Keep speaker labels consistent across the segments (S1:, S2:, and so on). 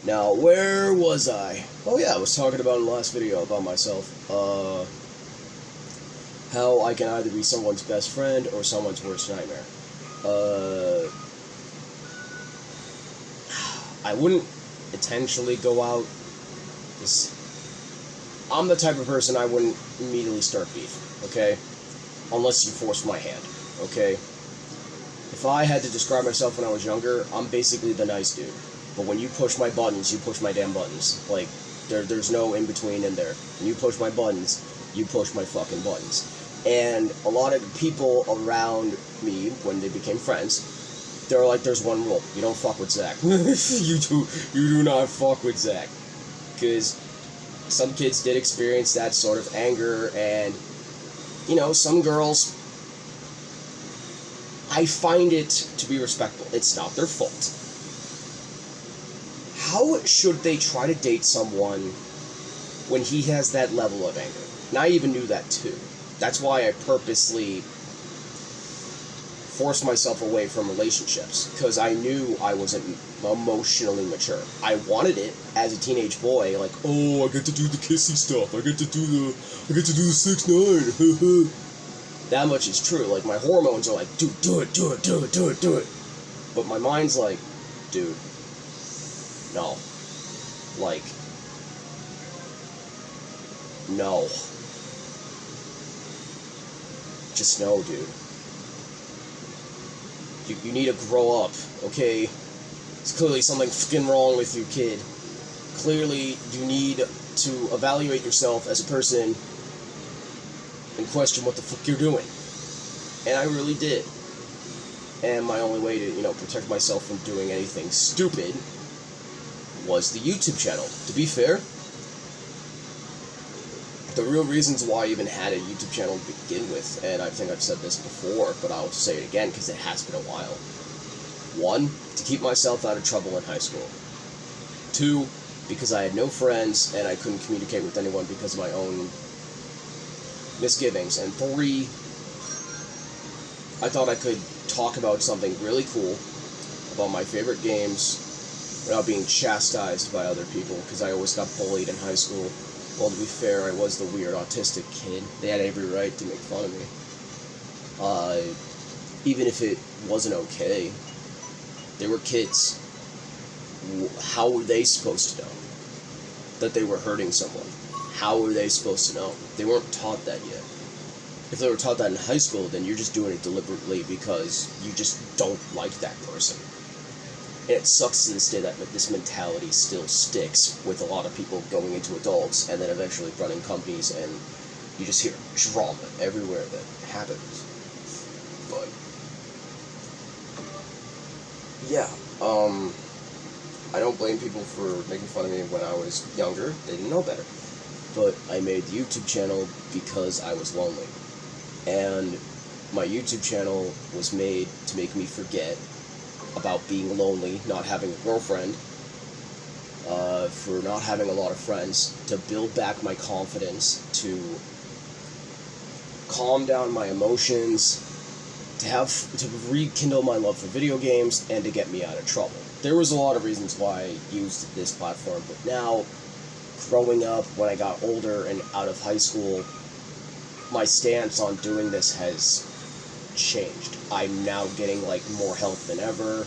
S1: Now, where was I? Oh yeah, I was talking about in the last video about myself. How I can either be someone's best friend or someone's worst nightmare. Uh, I wouldn't intentionally go out. This, I'm the type of person I wouldn't immediately start beef, okay? Unless you forced my hand, okay? If I had to describe myself when I was younger, I'm basically the nice dude. But when you push my buttons, you push my damn buttons. Like, there's no in between in there. When you push my buttons, you push my fucking buttons. And a lot of people around me, when they became friends, they're like, there's one rule. You don't fuck with Zach. You do not fuck with Zach. Because some kids did experience that sort of anger, and, you know, some girls, I find it to be respectful. It's not their fault. How should they try to date someone when he has that level of anger? And I even knew that too. That's why I purposely forced myself away from relationships, because I knew I wasn't emotionally mature. I wanted it as a teenage boy, like, oh, I get to do the kissy stuff. I get to do the 6ix9ine. That much is true. Like, my hormones are like, dude, do it. But my mind's like, dude, no. Like, no. Just no, dude. You need to grow up, okay? It's clearly something fucking wrong with you, kid. Clearly, you need to evaluate yourself as a person and question what the fuck you're doing. And I really did. And my only way to, protect myself from doing anything stupid was the YouTube channel. To be fair, the real reasons why I even had a YouTube channel to begin with, and I think I've said this before, but I'll say it again because it has been a while. 1, to keep myself out of trouble in high school. 2, because I had no friends and I couldn't communicate with anyone because of my own misgivings. And 3, I thought I could talk about something really cool, about my favorite games, without being chastised by other people, because I always got bullied in high school. Well, to be fair, I was the weird autistic kid. They had every right to make fun of me. Even if it wasn't okay. They were kids. How were they supposed to know that they were hurting someone? How were they supposed to know? They weren't taught that yet. If they were taught that in high school, then you're just doing it deliberately because you just don't like that person. And it sucks to this day that this mentality still sticks with a lot of people going into adults and then eventually running companies, and you just hear drama everywhere that happens. But yeah, I don't blame people for making fun of me when I was younger. They didn't know better. But I made the YouTube channel because I was lonely. And my YouTube channel was made to make me forget about being lonely, not having a girlfriend, for not having a lot of friends, to build back my confidence, to calm down my emotions, to rekindle my love for video games, and to get me out of trouble. There was a lot of reasons why I used this platform, but now, growing up, when I got older and out of high school, my stance on doing this has changed. I'm now getting more help than ever.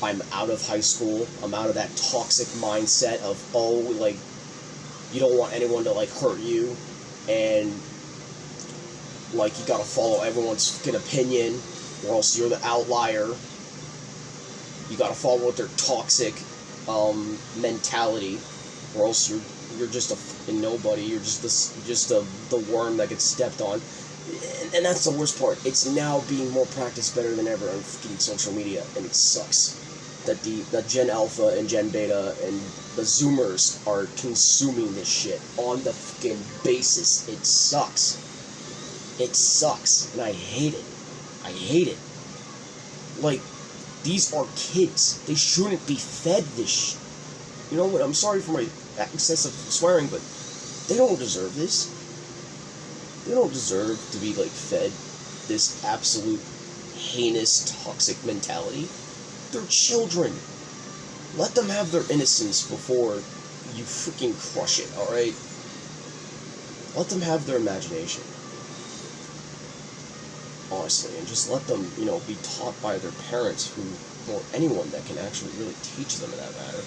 S1: I'm out of high school. I'm out of that toxic mindset of, you don't want anyone to hurt you, and you gotta follow everyone's fucking opinion, or else you're the outlier. You gotta follow their toxic mentality, or else you're just a fucking nobody. You're just the worm that gets stepped on. And that's the worst part. It's now being more practiced better than ever on fucking social media, and it sucks that the Gen Alpha and Gen Beta and the Zoomers are consuming this shit on the fucking basis. It sucks. It sucks, and I hate it. I hate it. These are kids. They shouldn't be fed this shit. You know what? I'm sorry for my excessive swearing, but they don't deserve this. They don't deserve to be fed this absolute heinous toxic mentality. They're children. let them have their innocence before you freaking crush it, alright? Let them have their imagination. Honestly, and just let them, be taught by their parents or anyone that can actually really teach them in that matter.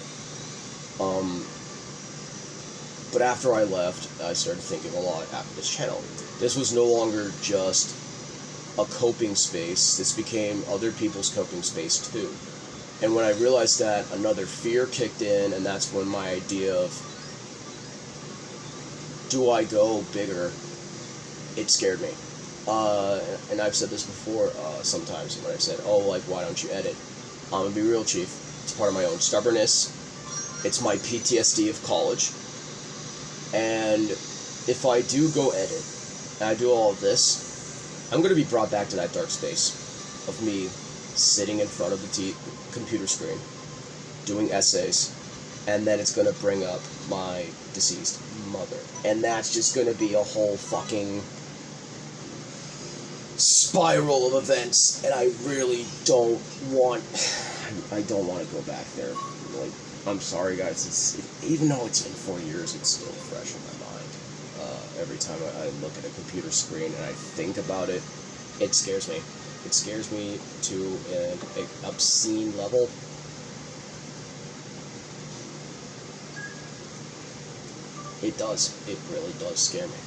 S1: But after I left, I started thinking a lot after this channel. This was no longer just a coping space, this became other people's coping space too. And when I realized that, another fear kicked in, and that's when my idea of, do I go bigger, it scared me. And I've said this before sometimes when I've said, why don't you edit? I'm gonna be real, Chief. It's part of my own stubbornness. It's my PTSD of college. And if I do go edit, and I do all of this, I'm going to be brought back to that dark space of me sitting in front of the computer screen, doing essays, and then it's going to bring up my deceased mother. And that's just going to be a whole fucking spiral of events, and I really don't want to go back there. Like, I'm sorry, guys. Even though it's been 4 years, it's still fresh in my mind. Every time I look at a computer screen and I think about it, it scares me. It scares me to an obscene level. It does. It really does scare me.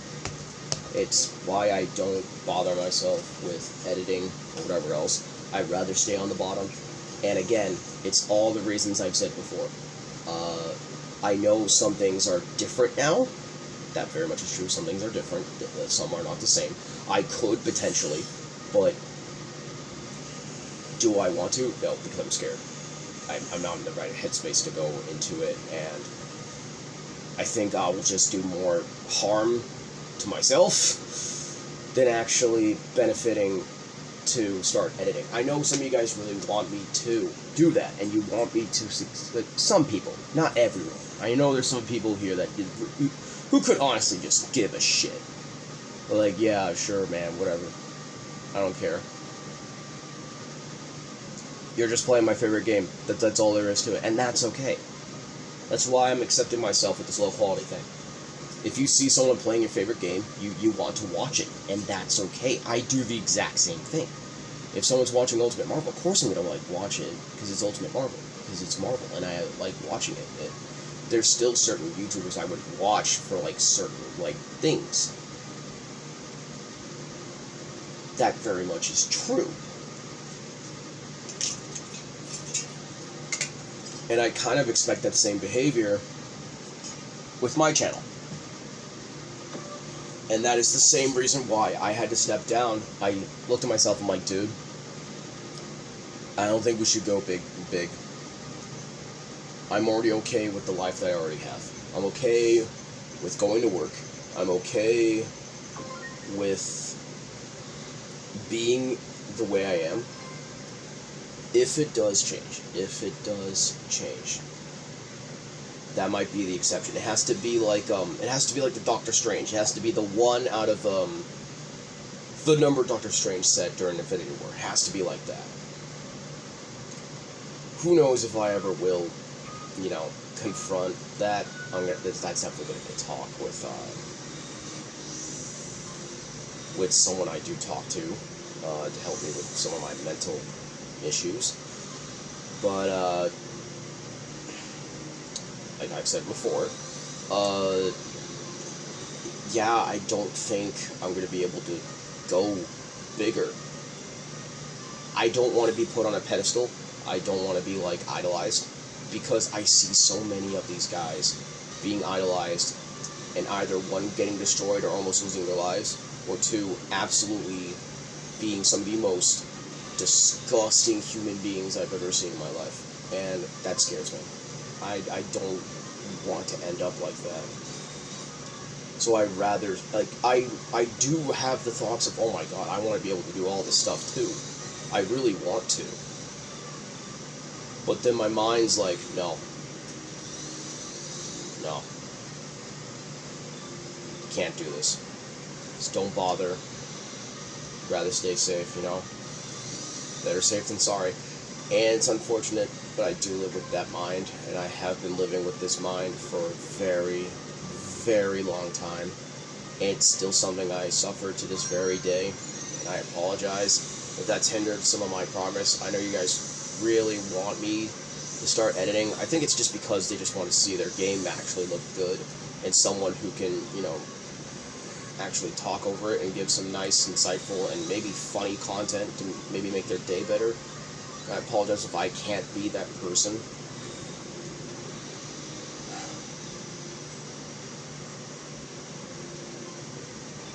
S1: It's why I don't bother myself with editing or whatever else. I'd rather stay on the bottom. And again, it's all the reasons I've said before. I know some things are different now. That very much is true. Some things are different. Some are not the same. I could potentially, but do I want to? No, because I'm scared. I'm not in the right headspace to go into it, and I think I will just do more harm to myself than actually benefiting to start editing. I know some of you guys really want me to do that, and you want me to, like, some people, not everyone. I know there's some people here that who could honestly just give a shit. But like, yeah, sure, man, whatever. I don't care. You're just playing my favorite game. That's all there is to it, and that's okay. That's why I'm accepting myself with this low quality thing. If you see someone playing your favorite game, you want to watch it, and that's okay. I do the exact same thing. If someone's watching Ultimate Marvel, of course I'm gonna watch it because it's Ultimate Marvel, because it's Marvel, and I like watching it. There's still certain YouTubers I would watch for certain things. That very much is true. And I kind of expect that same behavior with my channel. And that is the same reason why I had to step down. I looked at myself and I'm like, dude, I don't think we should go big. I'm already okay with the life that I already have. I'm okay with going to work. I'm okay with being the way I am. If it does change, that might be the exception. It has to be like the Doctor Strange. It has to be the one out of the number Doctor Strange said during Infinity War. It has to be like that. Who knows if I ever will, confront that. That's definitely going to be a talk with someone I do talk to help me with some of my mental issues. But like I've said before, I don't think I'm going to be able to go bigger. I don't want to be put on a pedestal. I don't want to be idolized, because I see so many of these guys being idolized and either one, getting destroyed or almost losing their lives, or two, absolutely being some of the most disgusting human beings I've ever seen in my life. And that scares me. I don't want to end up like that. So I'd rather, I do have the thoughts of, oh my god, I want to be able to do all this stuff too. I really want to. But then my mind's like, no. Can't do this. Just don't bother. Rather stay safe, Better safe than sorry. And it's unfortunate but I do live with that mind, and I have been living with this mind for a very, very long time. It's still something I suffer to this very day, and I apologize if that's hindered some of my progress. I know you guys really want me to start editing. I think it's just because they just want to see their game actually look good, and someone who can, actually talk over it and give some nice, insightful, and maybe funny content to maybe make their day better. I apologize if I can't be that person.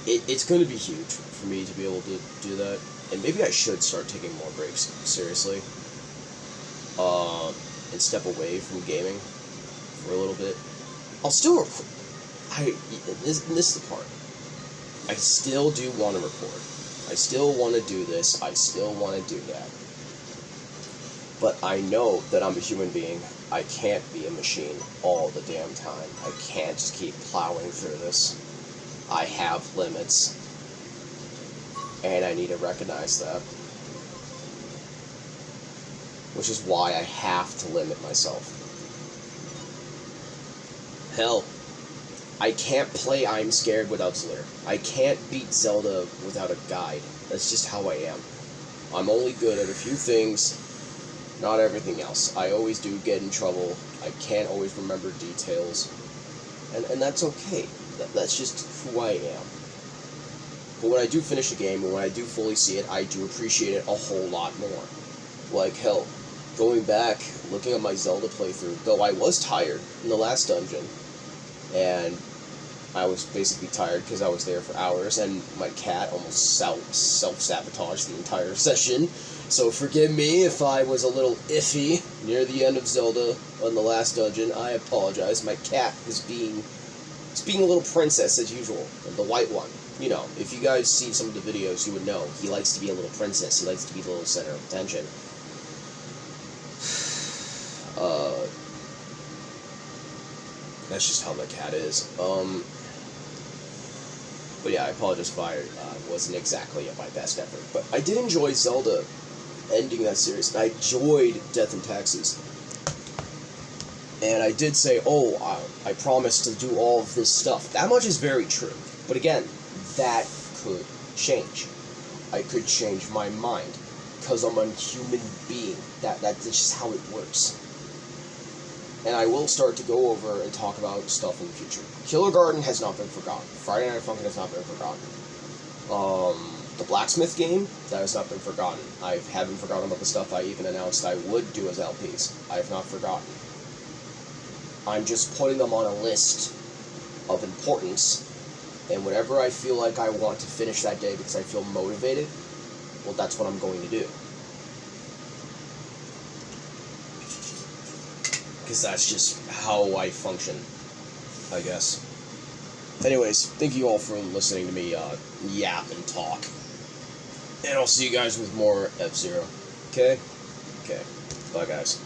S1: It's going to be huge for me to be able to do that, and maybe I should start taking more breaks, seriously, and step away from gaming for a little bit. I'll still record. This is the part. I still do want to record. I still want to do this. I still want to do that. But I know that I'm a human being. I can't be a machine all the damn time. I can't just keep plowing through this. I have limits, and I need to recognize that. Which is why I have to limit myself. Hell, I can't play I'm Scared without Zlitter. I can't beat Zelda without a guide. That's just how I am. I'm only good at a few things, not everything else. I always do get in trouble. I can't always remember details. And that's okay. That's just who I am. But when I do finish a game, and when I do fully see it, I do appreciate it a whole lot more. Like, hell, going back, looking at my Zelda playthrough, though I was tired in the last dungeon, and I was basically tired because I was there for hours, and my cat almost self-sabotaged the entire session, so forgive me if I was a little iffy near the end of Zelda on the last dungeon. I apologize. My cat is being a little princess as usual, the white one. If you guys see some of the videos, you would know he likes to be a little princess. He likes to be the little center of attention. That's just how the cat is. But yeah, I apologize if I wasn't exactly at my best effort. But I did enjoy Zelda ending that series. I enjoyed Death and Taxes. And I did say, I promised to do all of this stuff. That much is very true. But again, that could change. I could change my mind. Because I'm a human being. That's just how it works. And I will start to go over and talk about stuff in the future. Killer Garden has not been forgotten. Friday Night Funkin' has not been forgotten. The Blacksmith game, that has not been forgotten. I haven't forgotten about the stuff I even announced I would do as LPs. I have not forgotten. I'm just putting them on a list of importance, and whenever I feel like I want to finish that day because I feel motivated, well, that's what I'm going to do. Because that's just how I function, I guess. Anyways, thank you all for listening to me yap and talk. And I'll see you guys with more F-Zero. Okay? Okay. Bye, guys.